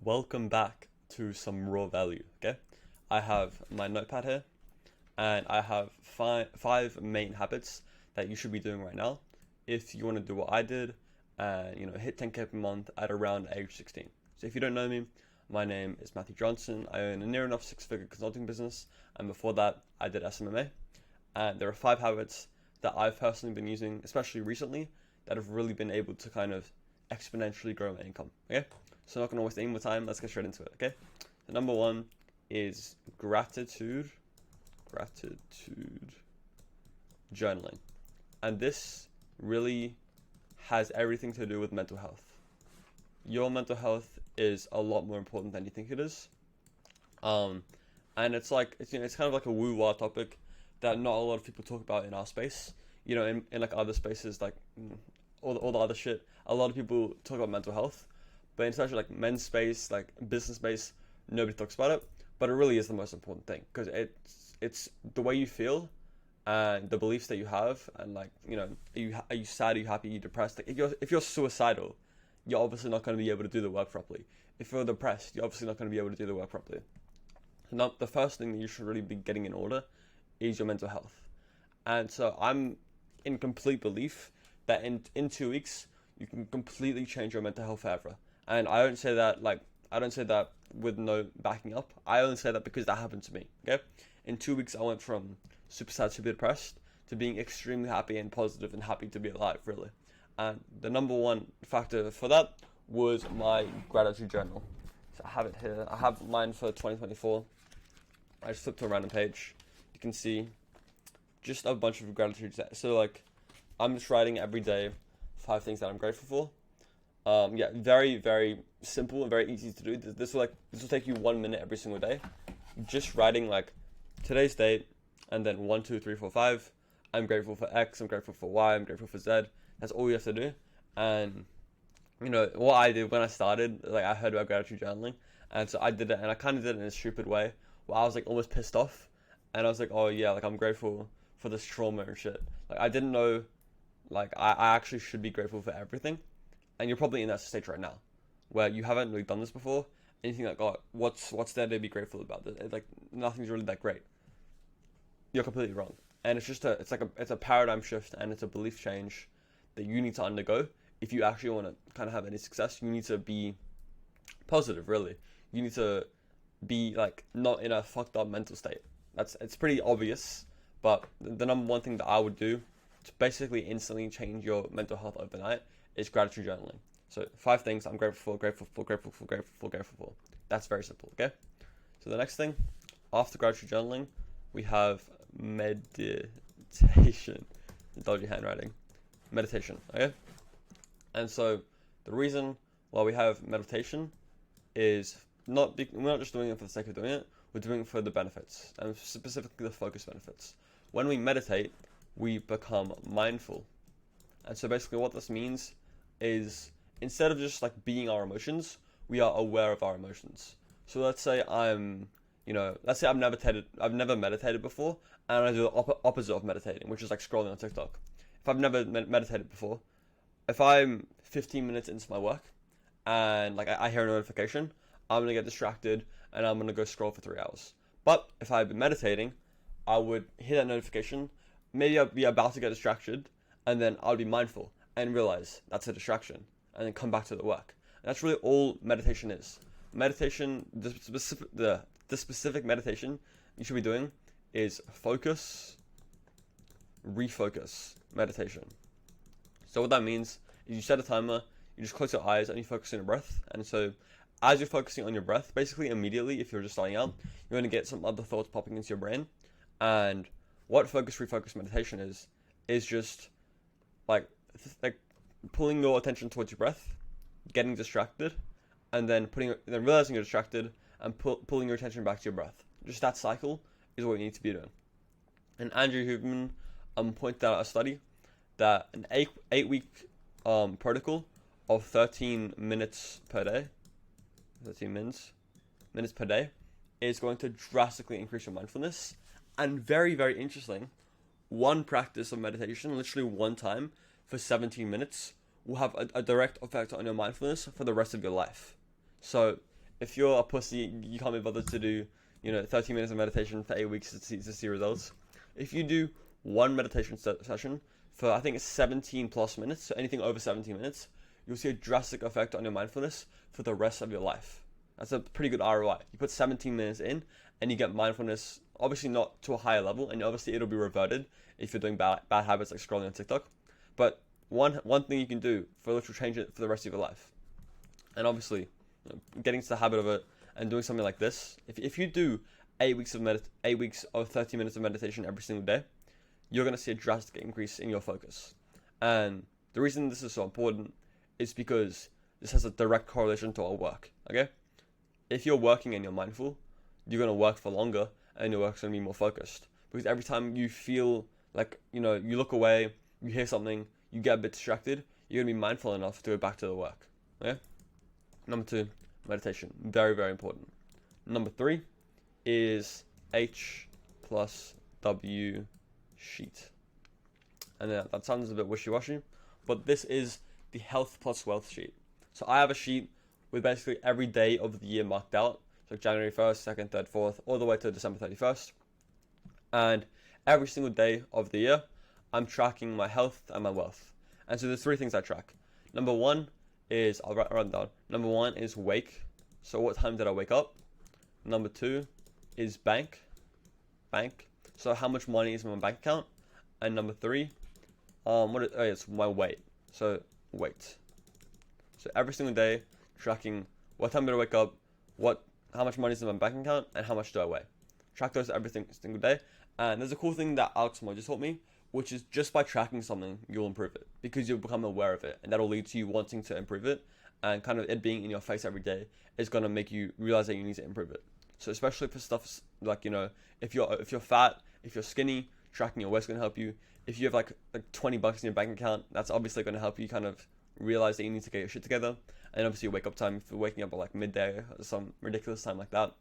Welcome back to some raw value. Okay, I have my notepad here, and I have five main habits that you should be doing right now if you want to do what I did and hit 10K per month at around age 16. So if you don't know me, my name is Matthew Johnson. I own a near enough six-figure consulting business, and before that, I did SMMA. And there are five habits that I've personally been using, especially recently, that have really been able to kind of exponentially grow my income. Okay, so not going to waste any more time. Let's get straight into it. Okay, so number one is gratitude journaling, and this really has everything to do with mental health. Your mental health is a lot more important than you think it is. And it's kind of like a woo-wah topic that not a lot of people talk about in our space. In like other spaces, like all the other shit, a lot of people talk about mental health, but in such like men's space, like business space, nobody talks about it. But it really is the most important thing because it's the way you feel and the beliefs that you have, and are you sad, are you happy, are you depressed? Like if you're suicidal, you're obviously not going to be able to do the work properly. If you're depressed, you're obviously not going to be able to do the work properly. So now the first thing that you should really be getting in order is your mental health. And so I'm in complete belief that in 2 weeks you can completely change your mental health forever. And I don't say that with no backing up. I only say that because that happened to me. Okay, in 2 weeks I went from super sad, super depressed to being extremely happy and positive and happy to be alive, really. And the number one factor for that was my gratitude journal. So I have it here. I have mine for 2024. I just flipped to a random page. You can see just a bunch of gratitude. So I'm just writing every day 5 things that I'm grateful for. Very, very simple and very easy to do. This will take you 1 minute every single day. Just writing today's date and then 1, 2, 3, 4, 5. I'm grateful for X, I'm grateful for Y, I'm grateful for Z. That's all you have to do. And what I did when I started, I heard about gratitude journaling, and so I did it, and I kind of did it in a stupid way where I was almost pissed off, and I was like, oh yeah, I'm grateful for this trauma and shit. I didn't know, I actually should be grateful for everything. And you're probably in that stage right now where you haven't really done this before, and you think oh, what's there to be grateful about? Nothing's really that great. You're completely wrong. And it's a paradigm shift, and it's a belief change that you need to undergo if you actually want to kind of have any success. You need to be positive, really. You need to be not in a fucked up mental state. It's pretty obvious, but the number one thing that I would do to basically instantly change your mental health overnight is gratitude journaling. So 5 things I'm grateful for. That's very simple, okay? So the next thing, after gratitude journaling, we have meditation. Dodgy handwriting. Meditation, okay? And so the reason why we have meditation is we're not just doing it for the sake of doing it, we're doing it for the benefits, and specifically the focus benefits. When we meditate, we become mindful. And so basically what this means is instead of just being our emotions, we are aware of our emotions. So let's say I've never meditated before, and I do the opposite of meditating, which is scrolling on TikTok. If I've never meditated before, if I'm 15 minutes into my work and I hear a notification, I'm gonna get distracted and I'm gonna go scroll for 3 hours. But if I've been meditating, I would hear that notification, maybe I'd be about to get distracted, and then I'll be mindful and realize that's a distraction, and then come back to the work. And that's really all meditation is. Meditation, the specific meditation you should be doing is focus, refocus meditation. So what that means is you set a timer, you just close your eyes and you focus on your breath. And so as you're focusing on your breath, basically immediately, if you're just starting out, you're going to get some other thoughts popping into your brain. And what focus, refocus meditation is just pulling your attention towards your breath, getting distracted, and then realizing you're distracted and pulling your attention back to your breath. Just that cycle is what you need to be doing. And Andrew Huberman pointed out a study that an 8-week protocol of 13 minutes per day, 13 minutes per day, is going to drastically increase your mindfulness. And very, very interesting, one practice of meditation, literally one time for 17 minutes, will have a direct effect on your mindfulness for the rest of your life. So if you're a pussy, you can't be bothered to do, 30 minutes of meditation for 8 weeks to see results. If you do one meditation session for, I think it's 17 plus minutes, so anything over 17 minutes, you'll see a drastic effect on your mindfulness for the rest of your life. That's a pretty good ROI. You put 17 minutes in and you get mindfulness, obviously not to a higher level, and obviously it'll be reverted if you're doing bad habits like scrolling on TikTok. But one thing you can do which will change it for the rest of your life. And obviously, getting to the habit of it and doing something like this, if you do 8 weeks of 30 minutes of meditation every single day, you're going to see a drastic increase in your focus. And the reason this is so important is because this has a direct correlation to our work, okay? If you're working and you're mindful, you're going to work for longer and your work's going to be more focused. Because every time you feel like, you look away, you hear something, you get a bit distracted, you're going to be mindful enough to go back to the work, okay? Number 2, meditation. Very, very important. Number 3 is H plus W sheet. And that sounds a bit wishy-washy, but this is the health plus wealth sheet. So I have a sheet with basically every day of the year marked out. So January 1st, 2nd, 3rd, 4th, all the way to December 31st. And every single day of the year, I'm tracking my health and my wealth. And so there's 3 things I track. Number 1 is, I'll run down. Number 1 is wake. So what time did I wake up? Number 2 is bank. So how much money is in my bank account? And number 3, it's my weight. So weight. So every single day, tracking what time did I wake up, how much money is in my bank account, and how much do I weigh. Track those every single day. And there's a cool thing that Alex Moy just taught me, which is just by tracking something, you'll improve it because you'll become aware of it, and that'll lead to you wanting to improve it. And kind of it being in your face every day is gonna make you realize that you need to improve it. So especially for stuff like, if you're fat, if you're skinny, tracking your weight's gonna help you. If you have like $20 in your bank account, that's obviously gonna help you kind of realize that you need to get your shit together. And obviously your wake up time, if you're waking up at like midday or some ridiculous time like that.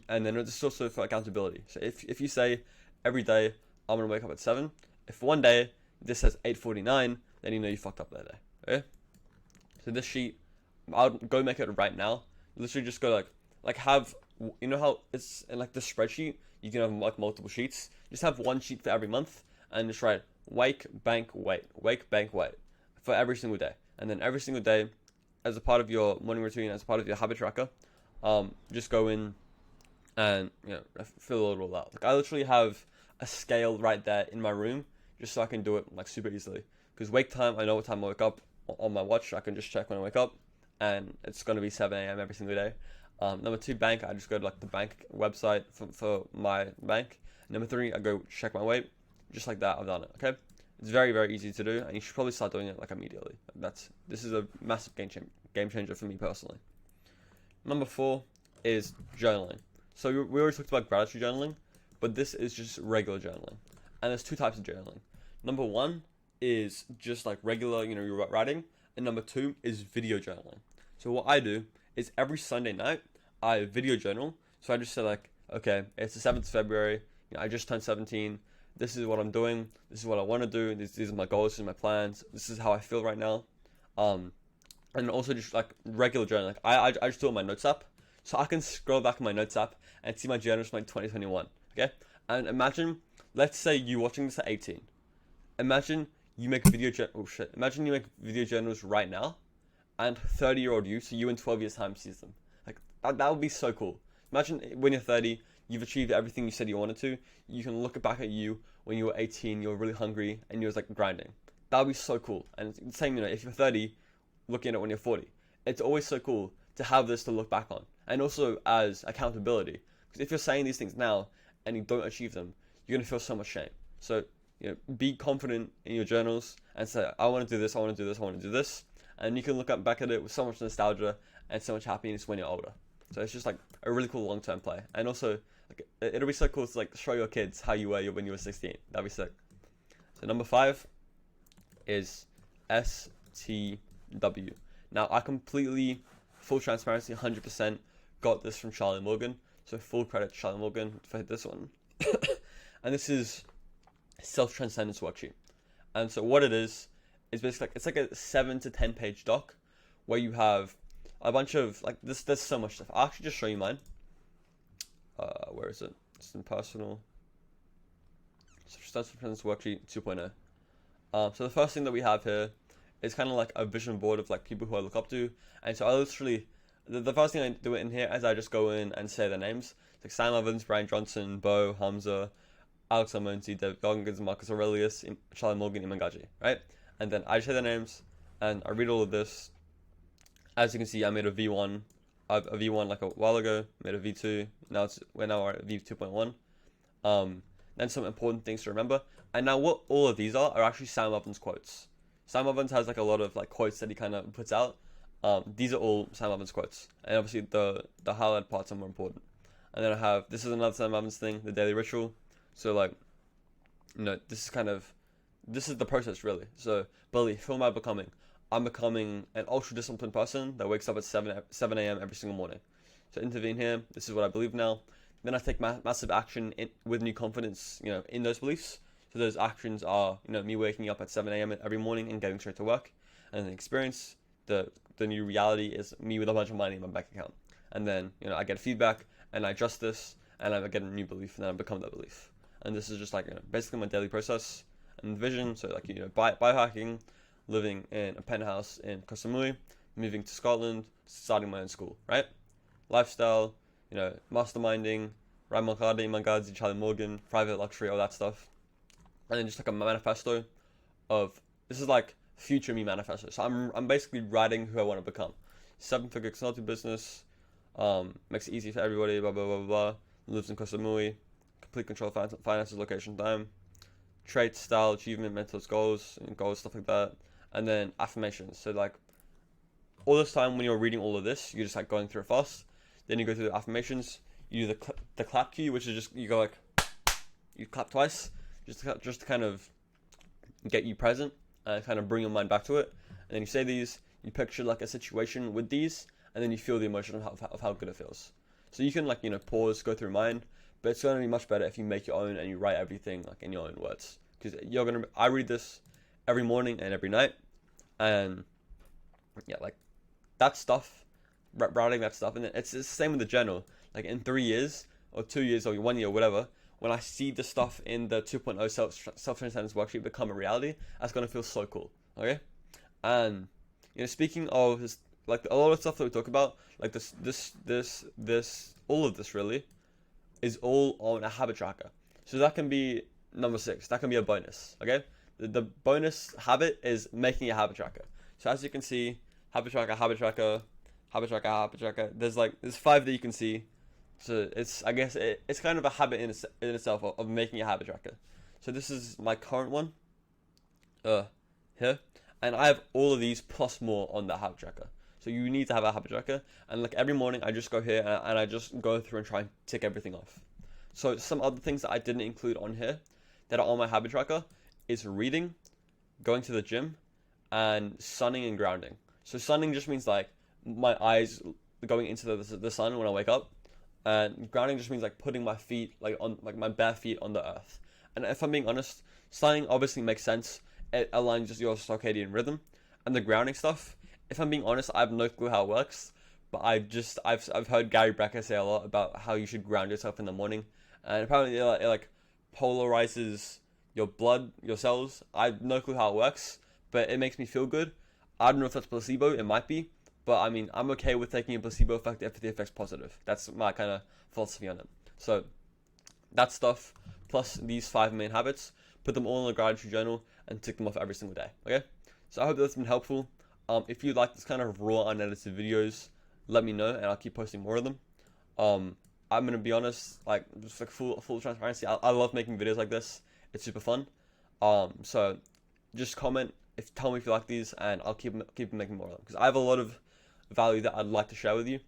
And then it's also for accountability. So if you say every day I'm gonna wake up at 7, if one day this says 8:49, then you fucked up that day. Okay? So this sheet, I'll go make it right now. Literally just go like have, how it's in like the spreadsheet, you can have like multiple sheets. Just have one sheet for every month and just write wake, bank, weight, wake, bank, weight for every single day. And then every single day, as a part of your morning routine, as a part of your habit tracker, just go in and fill it all out. Like I literally have a scale right there in my room just so I can do it like super easily. Because wake time, I know what time I wake up on my watch. I can just check when I wake up, and it's gonna be 7 a.m. every single day. Number 2, bank. I just go to like the bank website for my bank. Number 3, I go check my weight. Just like that, I've done it. Okay, it's very, very easy to do, and you should probably start doing it like immediately. This is a massive game changer for me personally. Number 4 is journaling. So we already talked about gratitude journaling, but this is just regular journaling. And there's 2 types of journaling. Number 1 is just like regular, you're writing, and number 2 is video journaling. So what I do is every Sunday night I video journal. So I just say like, okay, it's the 7th of February. I just turned 17. This is what I'm doing. This is what I want to do. These are my goals. These are my plans. This is how I feel right now. And also just like regular journaling. Like I just do it on my notes app, so I can scroll back in my notes app and see my journals from like 2021. Okay, and imagine, let's say you watching this at 18. Imagine you make Imagine you make video journals right now, and 30-year-old you, so you in 12 years time sees them. Like that would be so cool. Imagine when you're 30, you've achieved everything you said you wanted to. You can look back at you when you were 18, you were really hungry, and you was like grinding. That would be so cool. And it's the same, if you're 30, looking at it when you're 40. It's always so cool to have this to look back on. And also as accountability. Because if you're saying these things now and you don't achieve them, you're going to feel so much shame. So, be confident in your journals and say, I want to do this, I want to do this, I want to do this. And you can look back at it with so much nostalgia and so much happiness when you're older. So it's just like a really cool long-term play. And also, like, it'll be so cool to like show your kids how you were when you were 16. That'd be sick. So number 5 is STW. Now I completely, full transparency, 100% got this from Charlie Morgan. So full credit to Charlie Morgan for this one. And this is self-transcendence worksheet. And so what it is basically like, it's like a 7 to 10 page doc where you have a bunch of like this. There's so much stuff. I'll actually just show you mine. Where is it? It's in personal. Substantial Presence Worksheet 2.0. So the first thing that we have here is kind of like a vision board of like people who I look up to, and so I literally the first thing I do in here is I just go in and say their names. It's like Sam Evans, Brian Johnson, Bo, Hamza, Alex Almonte, David Goggins, Marcus Aurelius, Charlie Morgan, Iman Gaji, right? And then I say their names and I read all of this. As you can see, I made a V1, a V1 like a while ago, made a V2. We're now at V2.1. Then some important things to remember. And now what all of these are actually Sam Evans quotes. Sam Evans has like a lot of like quotes that he kind of puts out. These are all Sam Evans quotes, and obviously the highlight parts are more important. And then I have, this is another Sam Evans thing, the daily ritual. So like, this is the process really. So belief, who am I becoming? I'm becoming an ultra disciplined person that wakes up at 7 a.m. every single morning. So intervene here. This is what I believe now. Then I take massive action with new confidence, in those beliefs. So those actions are, me waking up at 7 a.m. every morning and getting straight to work. And then experience, the new reality is me with a bunch of money in my bank account. And then, I get feedback and I adjust this and I get a new belief and then I become that belief. And this is just like, basically my daily process and vision. So like, biohacking, living in a penthouse in Koh Samui, moving to Scotland, starting my own school, right? Lifestyle, masterminding, Ryan Mulcahy, Iman Gaji, Charlie Morgan, private luxury, all that stuff. And then just like a manifesto of, this is like future me manifesto. So I'm basically writing who I want to become. 7-figure consulting business, makes it easy for everybody, blah, blah, blah, blah. Lives in Koh Samui, complete control of finances, location, time. Traits, style, achievement, mental goals, stuff like that. And then affirmations. So like, all this time when you're reading all of this, you're just like going through it fast. Then you go through the affirmations. You do the clap cue, which is just, you go like, you clap twice, just to kind of get you present and kind of bring your mind back to it. And then you say these, you picture like a situation with these, and then you feel the emotion of how good it feels. So you can like, pause, go through mind, but it's going to be much better if you make your own and you write everything like in your own words. Because I read this every morning and every night, and yeah, like that stuff, writing that stuff, and it's the same with the journal. Like in 3 years or 2 years or 1 year, whatever, when I see the stuff in the 2.0 self-transcendence worksheet become a reality, that's gonna feel so cool. Okay, and speaking of this, like a lot of stuff that we talk about, like this, all of this really is all on a habit tracker. So that can be number 6. That can be a bonus. Okay, the bonus habit is making a habit tracker. So as you can see, habit tracker, habit tracker, habit tracker, habit tracker. There's 5 that you can see. So it's, I guess it's kind of a habit in itself of making a habit tracker. So this is my current one, here, and I have all of these plus more on that habit tracker. So you need to have a habit tracker, and like every morning I just go here and I just go through and try and tick everything off. So some other things that I didn't include on here that are on my habit tracker is reading, going to the gym, and sunning and grounding. So sunning just means like my eyes going into the sun when I wake up. And grounding just means like putting my feet on my bare feet on the earth. And if I'm being honest, sunning obviously makes sense. It aligns just your circadian rhythm. And the grounding stuff, if I'm being honest, I have no clue how it works. But I've heard Gary Becker say a lot about how you should ground yourself in the morning. And apparently it like polarizes your blood, your cells. I have no clue how it works, but it makes me feel good. I don't know if that's placebo. It might be. But I mean, I'm okay with taking a placebo effect if the effect's positive. That's my kind of philosophy on it. So that stuff, plus these 5 main habits, put them all in a gratitude journal and tick them off every single day. Okay? So I hope that's been helpful. If you like this kind of raw, unedited videos, let me know and I'll keep posting more of them. I'm gonna be honest, like just like full transparency. I love making videos like this. It's super fun. So just comment, tell me if you like these, and I'll keep making more of them because I have a lot of value that I'd like to share with you.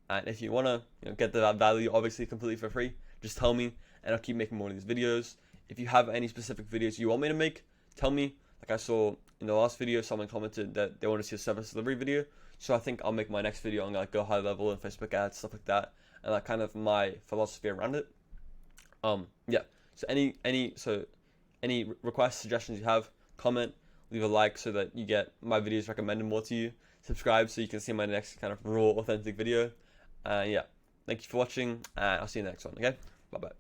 And if you want to get that value obviously completely for free, just tell me and I'll keep making more of these videos. If you have any specific videos you want me to make, tell me. Like I saw in the last video, someone commented that they want to see a service delivery video, so I think I'll make my next video on like go high level and Facebook ads, stuff like that, and like kind of my philosophy around it. Yeah, so any requests, suggestions you have, comment, leave a like so that you get my videos recommended more to you. subscribe so you can see my next kind of raw, authentic video. Yeah, thank you for watching, and I'll see you in the next one. Okay, bye bye.